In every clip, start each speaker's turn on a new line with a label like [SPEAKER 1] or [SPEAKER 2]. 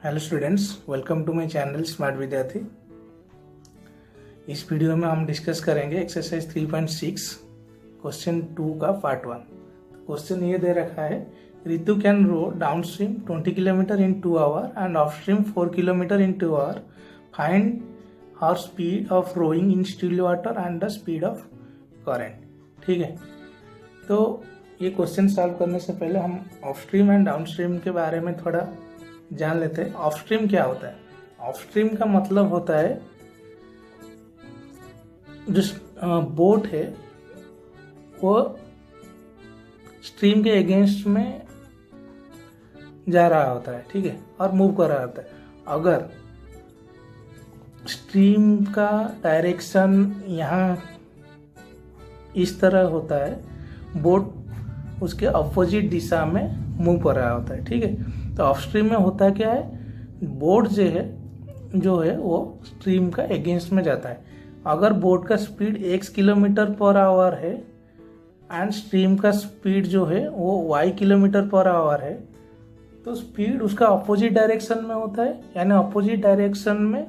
[SPEAKER 1] Hello students, welcome to my channel smart Vidyarthi. इस video में हम डिस्कस करेंगे एक्सरसाइज 3.6 क्वेश्चन 2 का पार्ट 1। क्वेश्चन ये दे रखा है, Ritu can row downstream 20 kilometre in 2 hour and upstream 4 kilometre in 2 hour. Find her speed of rowing in still water and the speed of current. ठीक है, तो ये क्वेश्चन सॉल्व करने से पहले हम अपस्ट्रीम एंड डाउनस्ट्रीम के बारे में थोड़ा जान लेते हैं। अपस्ट्रीम क्या होता है? अपस्ट्रीम का मतलब होता है जो बोट है वो स्ट्रीम के अगेंस्ट में जा रहा होता है, ठीक है, और मूव कर रहा होता है। अगर स्ट्रीम का डायरेक्शन यहाँ इस तरह होता है, बोट उसके अपोजिट दिशा में मूव कर रहा होता है, ठीक है। तो अपस्ट्रीम में होता क्या है, बोट जो है वो स्ट्रीम का अगेंस्ट में जाता है। अगर बोट का speed x kilometre per our है एंड स्ट्रीम का स्पीड जो है वो y किलोमीटर पर आवर है, तो स्पीड उसका अपोजिट डायरेक्शन में होता है, यानी अपोजिट डायरेक्शन में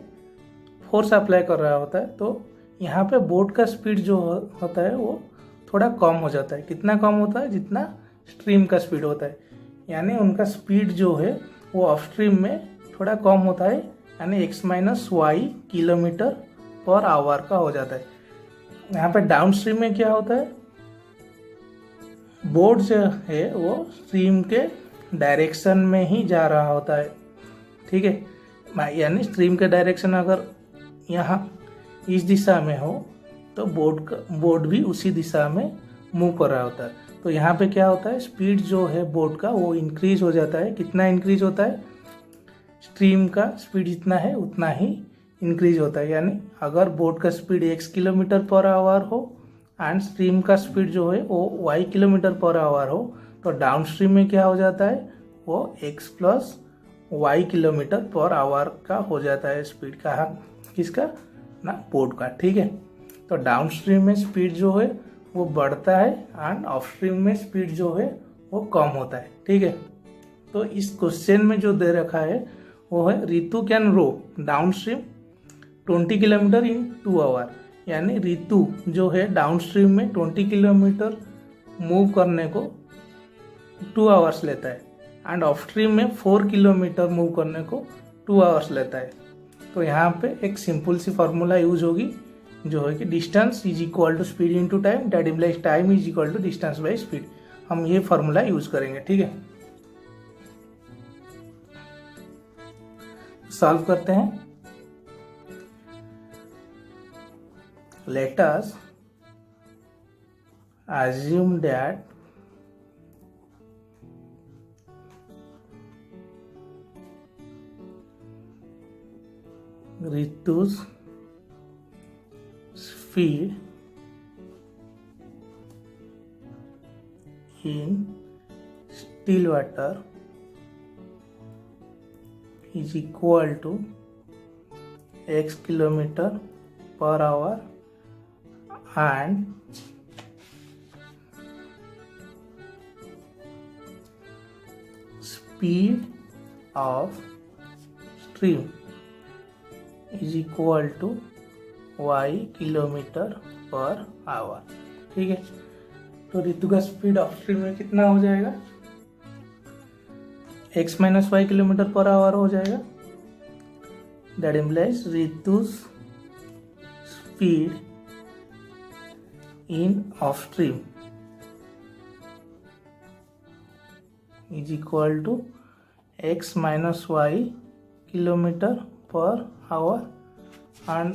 [SPEAKER 1] फोर्स अप्लाई कर रहा होता है। तो यहाँ पे बोट का स्पीड जो होता है वो थोड़ा कम हो जाता है। कितना कम होता है? जितना स्ट्रीम का स्पीड होता है, यानी उनका स्पीड जो है वो अपस्ट्रीम में थोड़ा कम होता है, यानी x-y किलोमीटर पर आवर का हो जाता है। यहाँ पे डाउनस्ट्रीम में क्या होता है, बोट जो है वो स्ट्रीम के डायरेक्शन में ही जा रहा होता है, ठीक है। यानी स्ट्रीम के डायरेक्शन अगर यहाँ इस दिशा में हो तो बोट भी उसी दिशा में मूव कर रहा होता है। तो यहाँ पे क्या होता है, स्पीड जो है बोट का वो इंक्रीज हो जाता है। कितना इंक्रीज होता है? स्ट्रीम का स्पीड जितना है उतना ही इंक्रीज होता है। यानी अगर बोट का speed x kilometre per hour हो एंड स्ट्रीम का स्पीड जो है वो y किलोमीटर पर आवर हो, तो डाउन स्ट्रीम में क्या हो जाता है, वो x plus y kilometre per our का हो जाता है स्पीड का, किसका ना, बोट का, ठीक है। तो डाउन स्ट्रीम में स्पीड जो है वो बढ़ता है एंड अपस्ट्रीम में स्पीड जो है वो कम होता है, ठीक है। तो इस क्वेश्चन में जो दे रखा है वो है, Ritu can row downstream 20 kilometre in 2 hour. यानी रितु जो है डाउन स्ट्रीम में 20 किलोमीटर मूव करने को 2 आवर्स लेता है एंड अपस्ट्रीम में 4 किलोमीटर मूव करने को 2 आवर्स लेता है। तो यहाँ पे एक सिंपल सी फार्मूला यूज होगी जो है कि distance is equal to speed into time, that implies time is equal to distance by speed. हम ये फार्मूला यूज करेंगे, ठीक है। सॉल्व करते हैं। Let us assume that Ritu's speed in still water is equal to x kilometer per hour and speed of stream is equal to y kilometre per hour, ठीक है। तो रितु का स्पीड ऑफ स्ट्रीम में कितना हो जाएगा, x minus y kilometre per hour हो जाएगा। That implies Ritu speed in of stream is equal to x minus y kilometre per hour and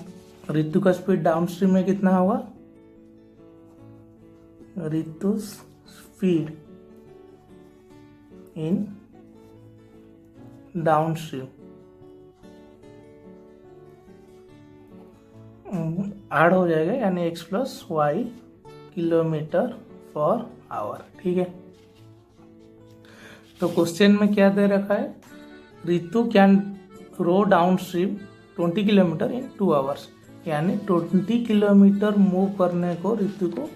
[SPEAKER 1] Ritu का स्पीड डाउन स्ट्रीम में कितना होगा, Ritu speed in downstream add हो जाएगा, यानी x plus y kilometre per hour, ठीक है। तो क्वेश्चन में क्या दे रखा है, Ritu can row downstream 20 kilometre in 2 hours. यानी 20 किलोमीटर मूव करने को ऋतु को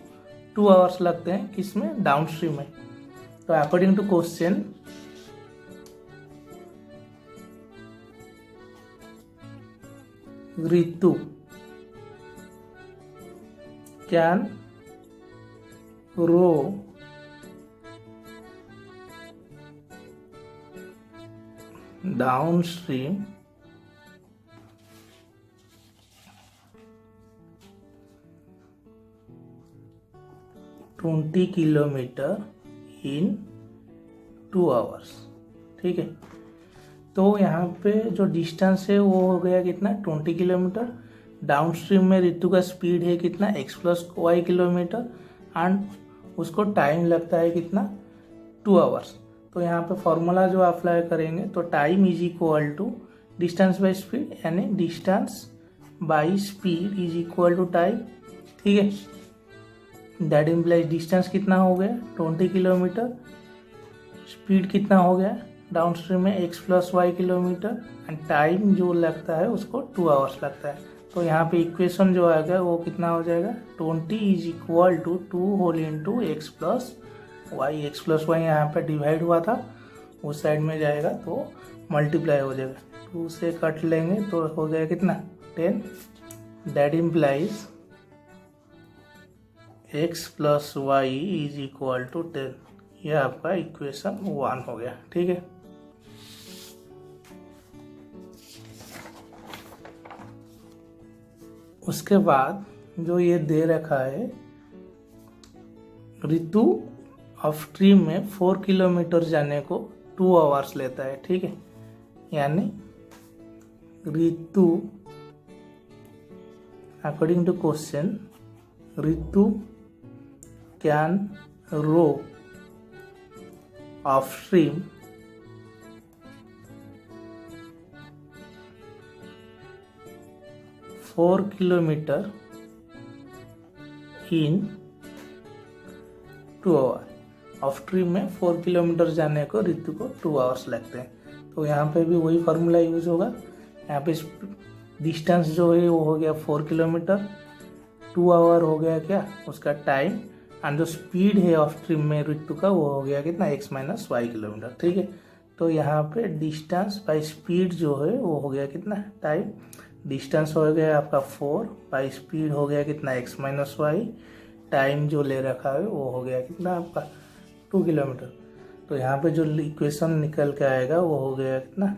[SPEAKER 1] 2 आवर्स लगते हैं, किसमें, डाउन स्ट्रीम में। तो according to question Ritu can row downstream 20 kilometre in 2 hours. ठीक है, तो यहाँ पे जो डिस्टेंस है वो हो गया कितना 20 किलोमीटर। डाउनस्ट्रीम में ऋतु का स्पीड है कितना x+y किलोमीटर एंड उसको टाइम लगता है कितना 2 आवर्स। तो यहाँ पे फॉर्मूला जो अप्लाई करेंगे तो time is equal to distance by speed, यानी distance by speed is equal to time. ठीक है, दैट इम्प्लाइज डिस्टेंस कितना हो गया 20 किलोमीटर, स्पीड कितना हो गया डाउनस्ट्रीम में x+y किलोमीटर एंड टाइम जो लगता है उसको 2 आवर्स लगता है। तो यहाँ पे इक्वेशन जो आएगा वो कितना हो जाएगा 20 is equal to 2 whole into x+y। x+y यहाँ पे डिवाइड हुआ था, उस साइड में जाएगा तो मल्टीप्लाई हो जाएगा, 2 से कट लेंगे तो हो गया कितना 10। That implies x+y is equal to 10। यह आपका इक्वेशन 1 हो गया। ठीक है, उसके बाद जो ये दे रखा है ऋतु अपस्ट्रीम में 4 किलोमीटर जाने को 2 आवर्स लेता है। ठीक है, यानी Ritu according to question Ritu can row upstream 4 kilometre in 2 hour. Upstream में 4 किलोमीटर जाने को ऋतु को 2 आवर्स लगते हैं। तो यहाँ पे भी वही फार्मूला यूज होगा। यहाँ पे डिस्टेंस जो है वो हो गया 4 किलोमीटर, 2 आवर हो गया क्या उसका टाइम, एंड जो स्पीड है अपस्ट्रीम में ऋतु का वो हो गया कितना x-y किलोमीटर। ठीक है, तो यहाँ पे डिस्टेंस बाय स्पीड जो है वो हो गया कितना टाइम, डिस्टेंस हो गया आपका 4 बाय स्पीड हो गया कितना x-y, टाइम जो ले रखा है वो हो गया कितना आपका 2 किलोमीटर। तो यहाँ पे जो इक्वेशन निकल के आएगा वो हो गया कितना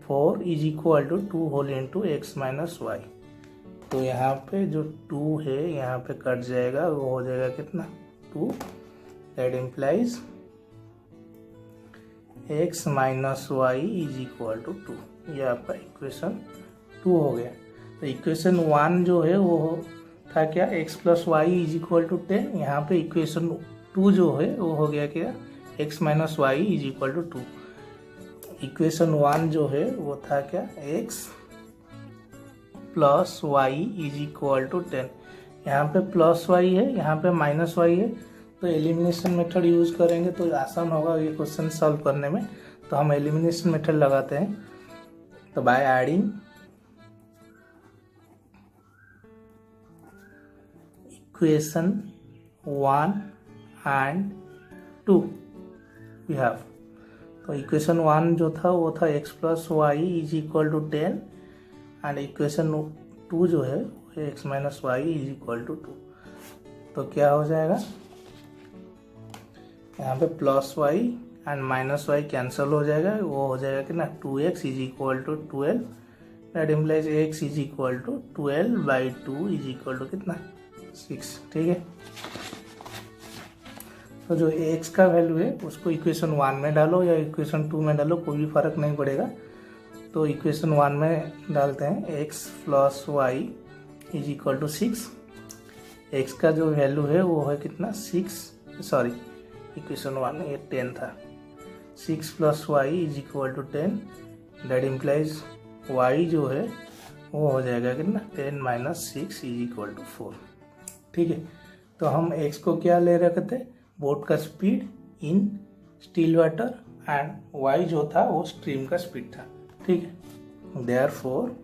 [SPEAKER 1] 4 is equal to 2 whole into x-y। तो यहाँ पे जो 2 है यहाँ पे कट जाएगा, वो हो जाएगा कितना 2। That implies x-y is equal to 2। ये आपका इक्वेशन 2 हो गया। तो इक्वेशन 1 जो है वो था क्या x+y इज इक्वल टू 10। यहाँ पे इक्वेशन 2 जो है वो हो गया क्या x-y is equal to 2। Equation 1 जो है वो था क्या x+y इज इक्वल टू 10। यहाँ पे +y है, यहाँ पे -y है, तो एलिमिनेशन मेथड यूज करेंगे तो आसान होगा ये क्वेश्चन सॉल्व करने में। तो हम एलिमिनेशन मेथड लगाते हैं। तो by adding equation 1 and 2 we have, तो इक्वेशन 1 जो था वो था x+y is equal to 10 and equation 2 जो है x-y इज इक्वल टू 2। तो क्या हो जाएगा यहाँ पे +y एंड -y कैंसिल हो जाएगा, वो हो जाएगा कि ना 2x is equal to 12। That implies x is equal to 12/2 is equal to कितना 6। ठीक है, तो जो x का वैल्यू है उसको इक्वेशन 1 में डालो या इक्वेशन 2 में डालो, कोई भी फर्क नहीं पड़ेगा। तो इक्वेशन 1 में डालते हैं x+y is equal to 6। x का जो वैल्यू है वो है कितना 6, सॉरी इक्वेशन 1 में ये 10 था, 6+y is equal to 10। That implies y जो है वो हो जाएगा कितना 10 - 6 इज इक्वल टू 4। ठीक है, तो हम x को क्या ले रखे थे बोट का speed in still water and y जो था वो स्ट्रीम का स्पीड था। ठीक है, therefore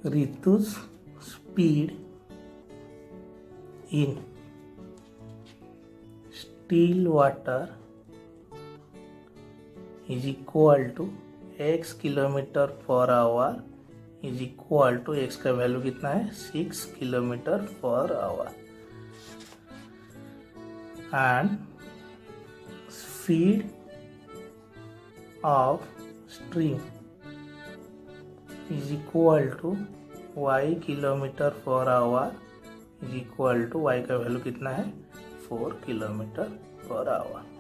[SPEAKER 1] Ritu's speed in still water is equal to x kilometre per hour is equal to x का वैल्यू कितना है 6 kilometre per hour and speed of stream is equal to y kilometre per hour is equal to y का value कितना है 4 kilometre per our.